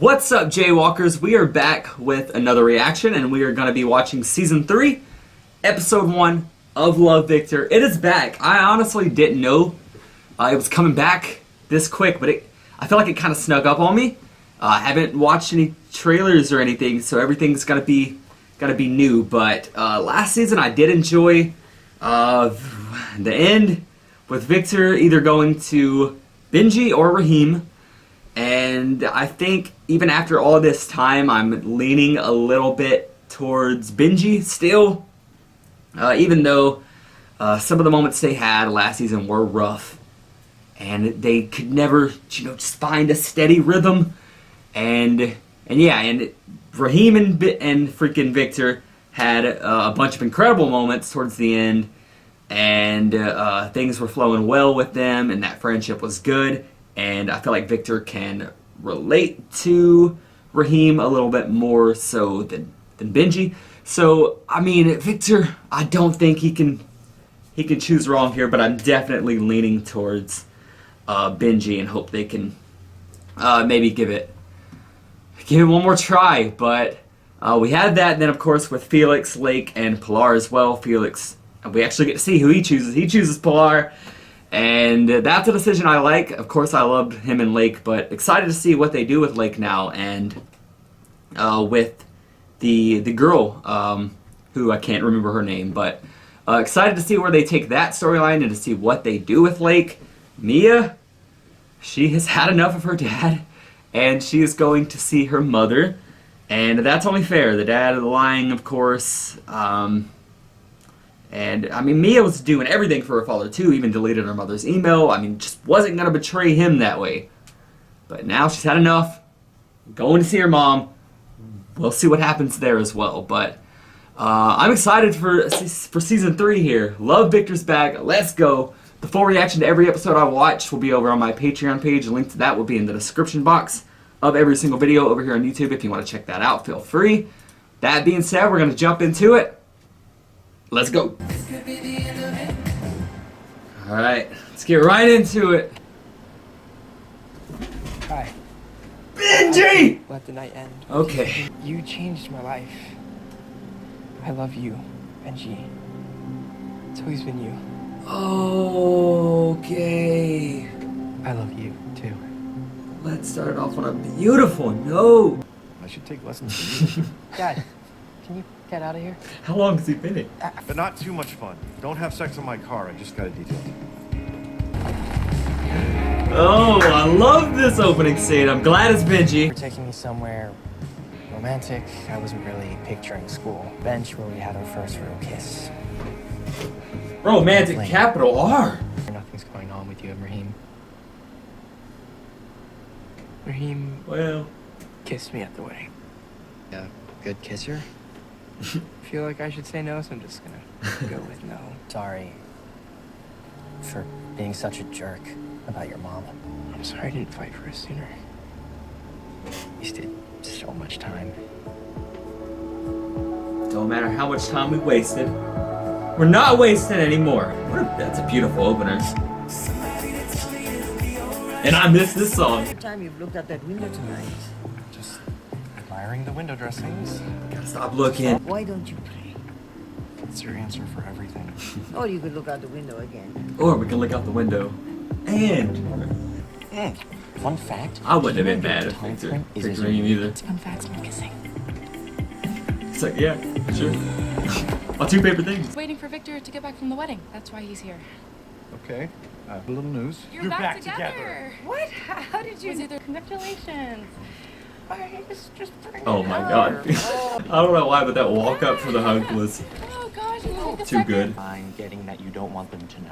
What's up, Jaywalkers? We are back with another reaction, and we are going to be watching Season 3, Episode 1 of Love, Victor. It is back. I honestly didn't know it was coming back this quick, but I feel like it kind of snuck up on me. I haven't watched any trailers or anything, so everything's gotta be new. But last season I did enjoy the end with Victor either going to Benji or Raheem. And I think even after all this time, I'm leaning a little bit towards Benji still. Even though some of the moments they had last season were rough. And they could never, just find a steady rhythm. And Raheem and freaking Victor had a bunch of incredible moments towards the end. And things were flowing well with them, and that friendship was good. And I feel like Victor can relate to Raheem a little bit more so than Benji. So, I mean, Victor, I don't think he can choose wrong here, but I'm definitely leaning towards Benji and hope they can maybe give it one more try. But we had that, and then of course with Felix, Lake, and Pilar as well. Felix, we actually get to see who he chooses. He chooses Pilar. And that's a decision I like. Of course, I loved him and Lake, but excited to see what they do with Lake now, and with the girl, who I can't remember her name, but excited to see where they take that storyline and to see what they do with Lake. Mia, she has had enough of her dad, and she is going to see her mother, and that's only fair. The dad lying, of course. And, I mean, Mia was doing everything for her father, too, even deleted her mother's email. I mean, just wasn't going to betray him that way. But now she's had enough. Going to see her mom. We'll see what happens there as well. But I'm excited for Season 3 here. Love Victor's back. Let's go. The full reaction to every episode I watch will be over on my Patreon page. A link to that will be in the description box of every single video over here on YouTube. If you want to check that out, feel free. That being said, we're going to jump into it. Let's go. Alright, let's get right into it. Hi. Benji! Let the night end. Okay. You changed my life. I love you, Benji. It's always been you. Okay. I love you, too. Let's start off on a beautiful note. I should take lessons from you. Dad, can you get out of here? How long has he been in? But not too much fun. Don't have sex in my car. I just got a detail. Oh, I love this opening scene. I'm glad it's Benji. You're taking me somewhere romantic. I wasn't really picturing school. Bench where we had our first real kiss. Romantic, capital R. Nothing's going on with you and Raheem. Raheem, Well, kissed me at the wedding. Yeah, good kisser? Feel like I should say no, so I'm just gonna go with no. Sorry for being such a jerk about your mom. I'm sorry I didn't fight for us sooner. Wasted so much time. don't matter how much time we wasted. We're not wasting anymore. That's a beautiful opener. And I miss this song. Every time you've looked out that window tonight, Just admiring the window dressings. Gotta stop looking. why don't you pray? It's your answer for everything. Or you could look out the window again. Or we can look out the window. And Fun fact. I wouldn't have been you know mad the if time Victor frame is picked as Raheem either. Fun facts on kissing. It's like, yeah, sure. My two favorite things. Waiting for Victor to get back from the wedding. That's why he's here. Okay. I have a little news. You're back together. What? How did you? Was either Congratulations. I was just Oh my god. I don't know why, but that walk up for the hug was Oh gosh, it'll take a too second. good. I'm getting that you don't want them to know.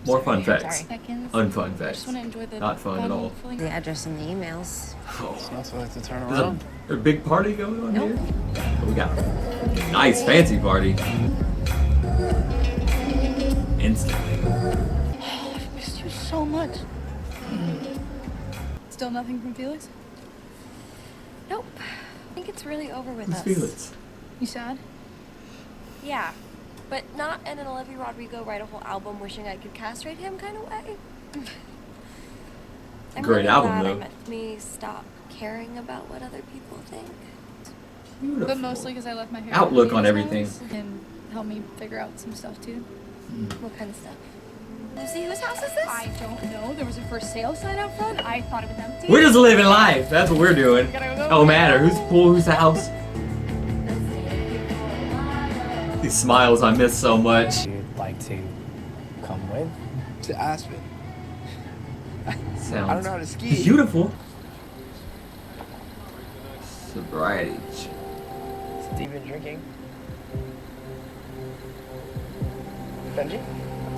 More fun facts. Seconds. Unfun I just facts. want to enjoy the Not fun at all. feeling. The address and the emails. Oh. Also like to turn Is around. there a big party going on Nope. here? Oh, we got a nice fancy party. Instantly. I missed you so much. Still nothing from Felix? Nope. I think it's really over with Who's us. Felix? You sad? Yeah. But not in an Olivia Rodrigo write a whole album wishing I could castrate him kind of way. I'm Great really album, glad though. I met me stop caring about what other people think. Beautiful. But mostly because I left my hair. Outlook at on Leo's everything. house And helped me figure out some stuff too. What kind of stuff? Lucy, whose house is this? I don't know. There was a for sale sign out front. I thought it was empty. We're just living life. That's what we're doing. Don't matter who's pool, whose house. These smiles I miss so much. You'd like to come with? To Aspen. Sounds I don't know how to ski. beautiful. Sobriety. Steve been drinking? Benji?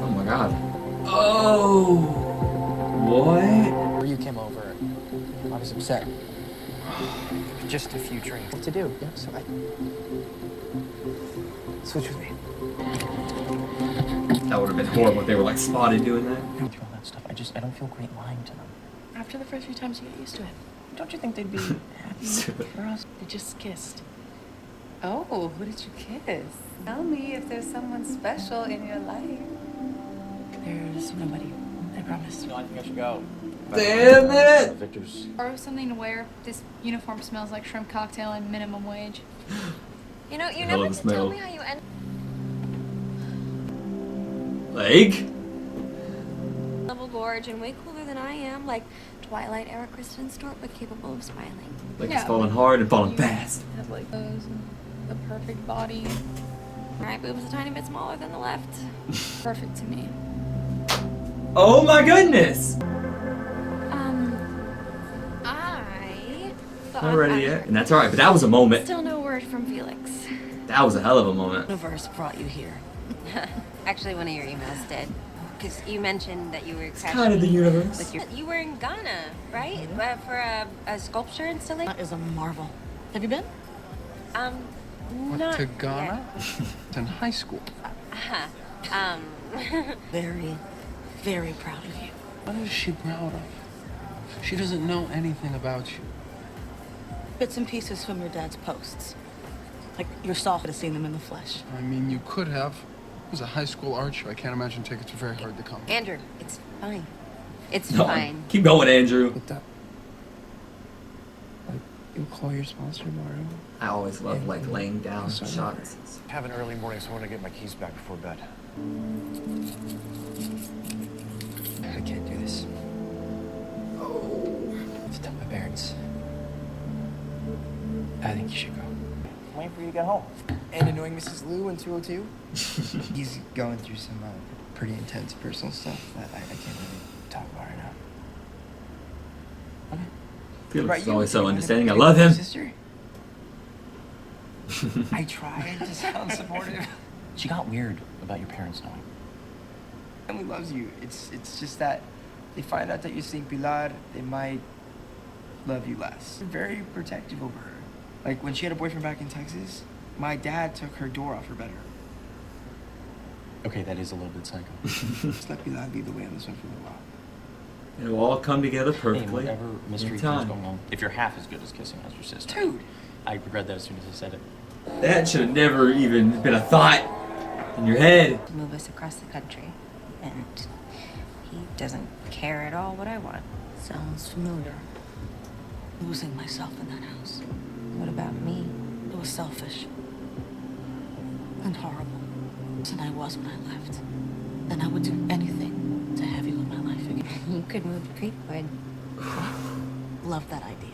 Oh my god. Oh. What? You came over. I was upset. Just a few drinks. What to do? Yeah, so I... Switch with me. That would have been horrible if they were like spotted doing that. Through all that stuff, I don't feel great lying to them. After the first few times, you get used to it. Don't you think they'd be happy for us? They just kissed. Oh, who did you kiss? Tell me if there's someone special in your life. There's nobody. I promise. No, I think I should go. Damn it! Victor's. Or something to wear. This uniform smells like shrimp cocktail and minimum wage. You know, you Hell never of a did tell smell. me how you ended Leg? Level Gorge and way cooler than I am, like Twilight era Kristen Stewart, but capable of smiling. Like Yeah, it's falling but hard and falling you fast. Have like those and the perfect body. Right boob's a tiny bit smaller than the left. Perfect to me. Oh my goodness! I thought Already yet? And that's alright, but that was a moment. Still no word from Felix. That was a hell of a moment. Universe brought you here. Actually, one of your emails did. Because you mentioned that you were It's kind of the universe. with your... You were in Ghana, right? For a sculpture installation? That is a marvel. Have you been? Not to Ghana? yet. It's in high school. Very, very proud of you. What is she proud of? She doesn't know anything about you. Bits and pieces from your dad's posts. Like yourself had seen them in the flesh. I mean, you could have. It was a high school art show. I can't imagine tickets are very hard to come. Andrew, it's fine. It's No, fine. keep going, Andrew. But that... Like, you'll call your sponsor tomorrow? I always love like laying down Sorry. shots. Have an early morning, so I want to get my keys back before bed. I can't do this. Oh. To tell my parents. I think you should go. Waiting for you to get home. And annoying Mrs. Liu in 202? He's going through some pretty intense personal stuff that I can't really talk about right now. Okay. Felix is always so You wanna understanding. I play love with my him. Sister? I tried to sound supportive. She got weird about your parents knowing. Family loves you. It's just that they find out that you're seeing Pilar, they might love you less. They're very protective over her. Like when she had a boyfriend back in Texas, my dad took her door off her bedroom. Okay, that is a little bit psycho. Just let Pilar lead the way on this one for a while. It'll all come together Hey, perfectly. whatever mystery in thing's time. going on, if you're half as good as kissing as your sister. Dude! I read that as soon as I said it. That should have never even been a thought in your head. To move us across the country. And he doesn't care at all what I want. Sounds familiar. Losing myself in that house. What about me? It was selfish. And horrible. And I was when I left. And I would do anything to have you in my life again. You could move to Creekwood. Love that idea.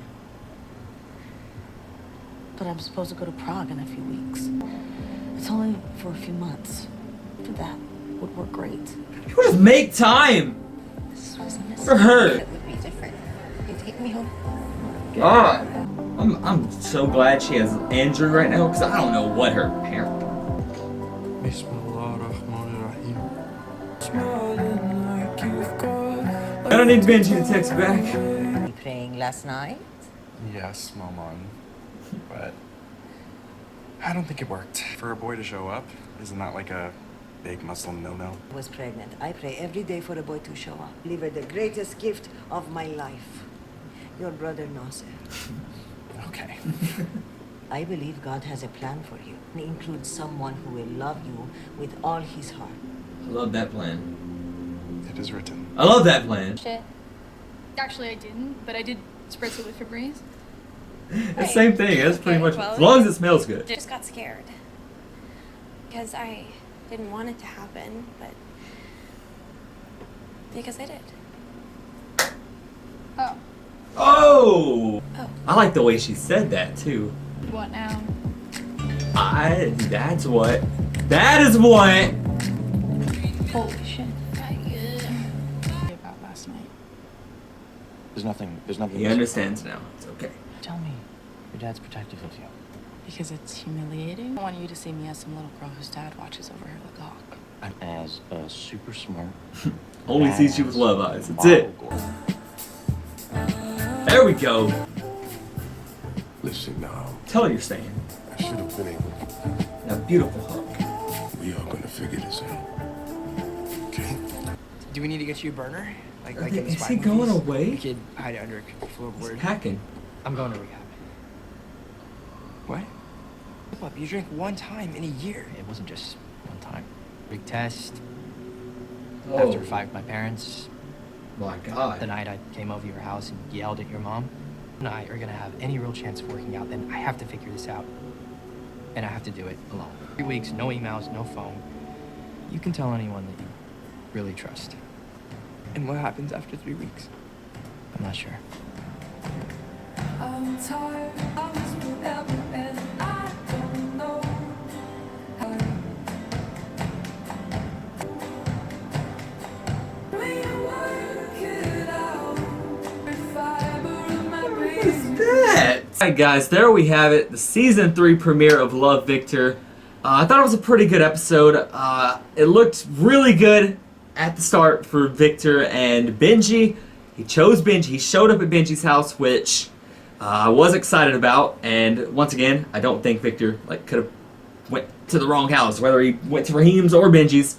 But I'm supposed to go to Prague in a few weeks. It's only for a few months. After that would work great. You just make time This was a mistake. for her. It would be different. You take me home. Ah, I'm so glad she has Andrew right now because I don't know what her parents. I don't need Benji to text back. You praying last night? Yes, Maman. But I don't think it worked. For a boy to show up, isn't that like a big Muslim no-no? I was pregnant. I pray every day for a boy to show up. Deliver the greatest gift of my life. Your brother Nasser. Okay. I believe God has a plan for you. He includes someone who will love you with all his heart. I love that plan. It is written. I love that plan. Shit. Actually, I didn't, but I did spritz it with Febreze. The same thing. That's pretty much as long as it smells good. I just got scared because I didn't want it to happen, but because I did. Oh. Oh! Oh. I like the way she said that too. What now? That's what. That is what. Holy shit. About last night. There's nothing. He understands now. It's okay. Tell me, your dad's protective of you. Because it's humiliating. I want you to see me as some little girl whose dad watches over her like a hawk. I'm as a super smart. Only sees you with love eyes. That's it. There we go. Listen now. Tell her you're staying. I should have been able. A beautiful hug. We are gonna figure this out. Okay? Do we need to get you a burner? Like in the Is spy he going movies? away? We could hide it under a He's floorboard. packing. I'm going to rehab. What? Up, you drank one time in a year. It wasn't just one time. Big test. Oh. After I fired my parents, My God. the night I came over your house and yelled at your mom, and I are gonna have any real chance of working out, then I have to figure this out. And I have to do it alone. 3 weeks, no emails, no phone. You can tell anyone that you really trust. And what happens after 3 weeks? I'm not sure. I'm tired of this forever and I don't know how we work it out. Every fiber of my brain. Alright guys, there we have it. The season 3 premiere of Love, Victor. I thought it was a pretty good episode. It looked really good at the start for Victor and Benji. He chose Benji. He showed up at Benji's house, which I was excited about. And once again, I don't think Victor could have went to the wrong house. Whether he went to Raheem's or Benji's,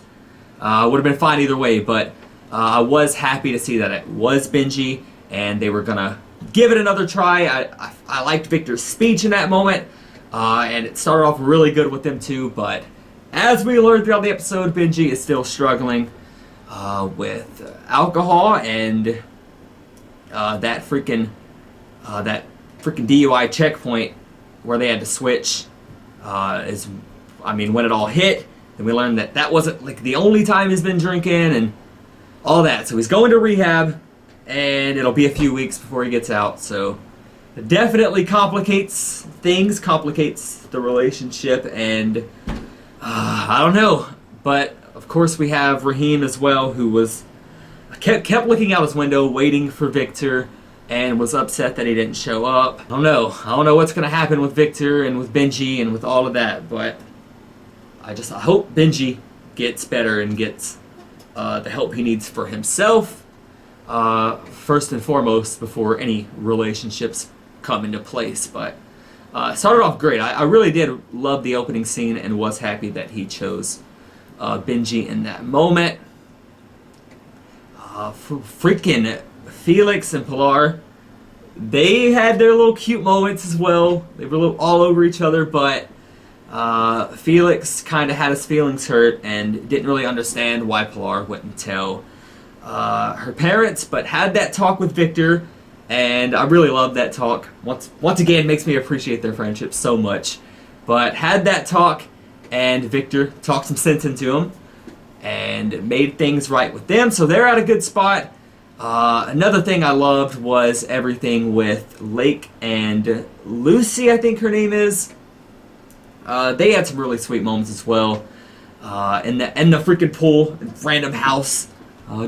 would have been fine either way. But I was happy to see that it was Benji, and they were gonna give it another try. I liked Victor's speech in that moment, and it started off really good with them too. But as we learned throughout the episode, Benji is still struggling with alcohol and that freaking DUI checkpoint where they had to switch. When it all hit, and we learned that that wasn't the only time he's been drinking and all that. So he's going to rehab, and it'll be a few weeks before he gets out. So it definitely complicates things, complicates the relationship, and I don't know. But of course we have Raheem as well, who was kept looking out his window, waiting for Victor, and was upset that he didn't show up. I don't know what's gonna happen with Victor and with Benji and with all of that, but I hope Benji gets better and gets the help he needs for himself, first and foremost, before any relationships come into place. But started off great. I really did love the opening scene and was happy that he chose Benji in that moment. Freaking Felix and Pilar, they had their little cute moments as well. They were a little all over each other, but Felix kind of had his feelings hurt and didn't really understand why Pilar wouldn't tell her parents, but had that talk with Victor, and I really loved that talk. Once again, makes me appreciate their friendship so much. But had that talk, and Victor talked some sense into him and made things right with them, so they're at a good spot. Another thing I loved was everything with Lake and Lucy, I think her name is. They had some really sweet moments as well. In the freaking pool, random house,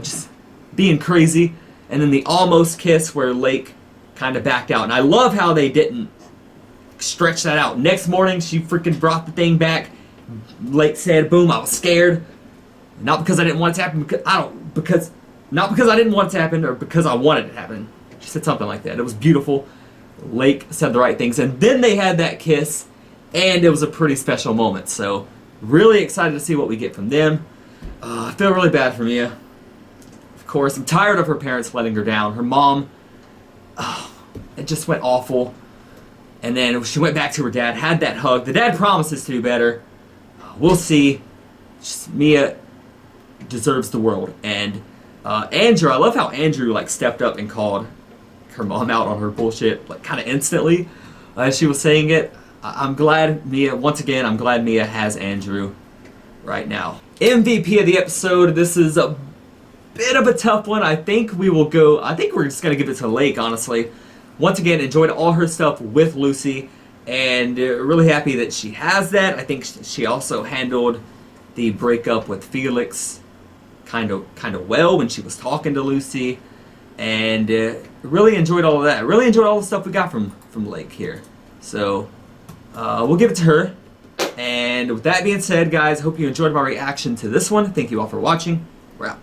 just being crazy. And then the almost kiss where Lake kind of backed out. And I love how they didn't stretch that out. Next morning, she freaking brought the thing back. Lake said, "Boom, I was scared. Not because I didn't want it to happen, not because I didn't want it to happen, or because I wanted it to happen." She said something like that. It was beautiful. Lake said the right things. And then they had that kiss, and it was a pretty special moment. So, really excited to see what we get from them. I feel really bad for Mia. Of course, I'm tired of her parents letting her down. Her mom, it just went awful. And then she went back to her dad, had that hug. The dad promises to do better. We'll see. Mia deserves the world. And Andrew, I love how Andrew like stepped up and called her mom out on her bullshit like kind of instantly as she was saying it. I'm glad Mia, once again, I'm glad Mia has Andrew right now. MVP of the episode, this is a bit of a tough one. I think we're just going to give it to Lake, honestly. Once again, enjoyed all her stuff with Lucy, and really happy that she has that. I think she also handled the breakup with Felix kind of well when she was talking to Lucy, and really enjoyed all of that. Really enjoyed all the stuff we got from Lake here. So we'll give it to her. And with that being said, guys, hope you enjoyed my reaction to this one. Thank you all for watching. We're out.